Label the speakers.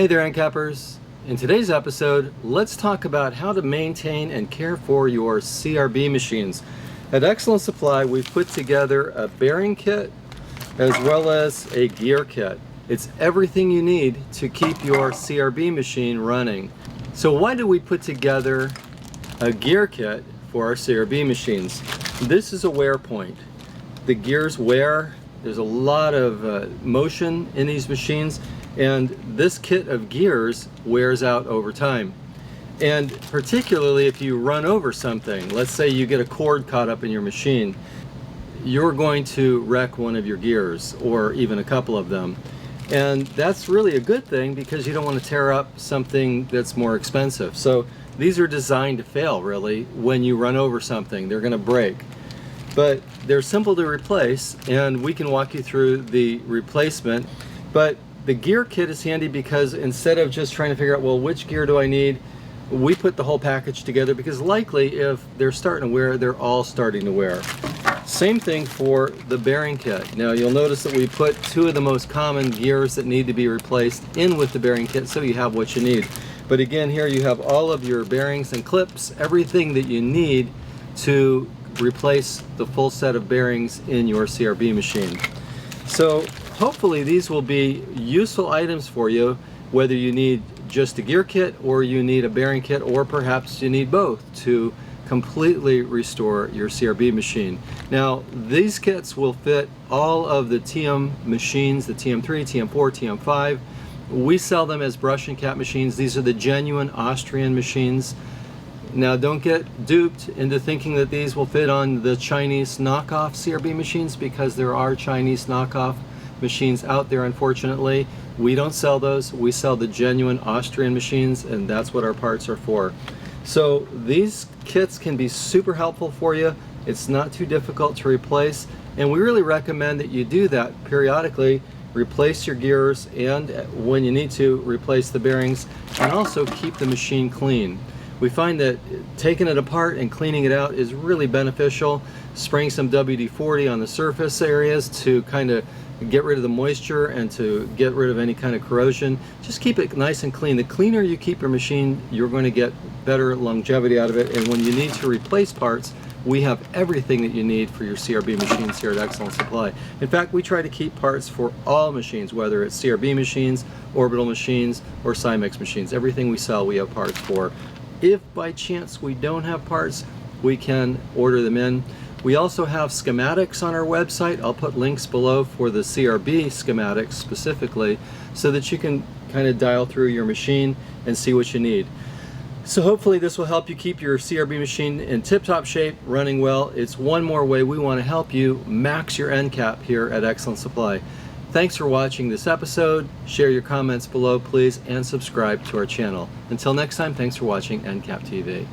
Speaker 1: Hey there, end cappers. In today's episode, let's talk about how to maintain and care for your CRB machines. At Excellent Supply, we've put together a bearing kit as well as a gear kit. It's everything you need to keep your CRB machine running. So why do we put together a gear kit for our CRB machines? This is a wear point. The gears wear. There's a lot of motion in these machines, and this kit of gears wears out over time. And particularly if you run over something, let's say you get a cord caught up in your machine, you're going to wreck one of your gears or even a couple of them. And that's really a good thing because you don't want to tear up something that's more expensive. So these are designed to fail, really. When you run over something, they're going to break. But they're simple to replace, and we can walk you through the replacement. But the gear kit is handy because instead of just trying to figure out, well, which gear do I need, we put the whole package together because likely if they're starting to wear, they're all starting to wear. Same thing for the bearing kit. Now you'll notice that we put two of the most common gears that need to be replaced in with the bearing kit so you have what you need. But again, here you have all of your bearings and clips, everything that you need to replace the full set of bearings in your CRB machine. So hopefully these will be useful items for you, whether you need just a gear kit or you need a bearing kit, or perhaps you need both to completely restore your CRB machine. Now these kits will fit all of the TM machines, the TM3, TM4, TM5. We sell them as brush and cap machines. These are the genuine Austrian machines. Now don't get duped into thinking that these will fit on the Chinese knockoff CRB machines, because there are Chinese knockoff machines out there, unfortunately. We don't sell those. We sell the genuine Austrian machines, and that's what our parts are for. So these kits can be super helpful for you. It's not too difficult to replace, and we really recommend that you do that periodically. Replace your gears, and when you need to, replace the bearings, and also keep the machine clean. We find that taking it apart and cleaning it out is really beneficial. Spraying some WD-40 on the surface areas to kind of get rid of the moisture and to get rid of any kind of corrosion. Just keep it nice and clean. The cleaner you keep your machine, you're going to get better longevity out of it. And when you need to replace parts, we have everything that you need for your CRB machines here at Excellent Supply. In fact, we try to keep parts for all machines, whether it's CRB machines, orbital machines, or CEMATICS machines. Everything we sell, we have parts for. If by chance we don't have parts, we can order them in. We also have schematics on our website. I'll put links below for the CRB schematics specifically, so that you can kind of dial through your machine and see what you need. So hopefully this will help you keep your CRB machine in tip-top shape, running well. It's one more way we want to help you max your end cap here at Excellent Supply. Thanks for watching this episode. Share your comments below, please, and subscribe to our channel. Until next time, thanks for watching End Cap TV.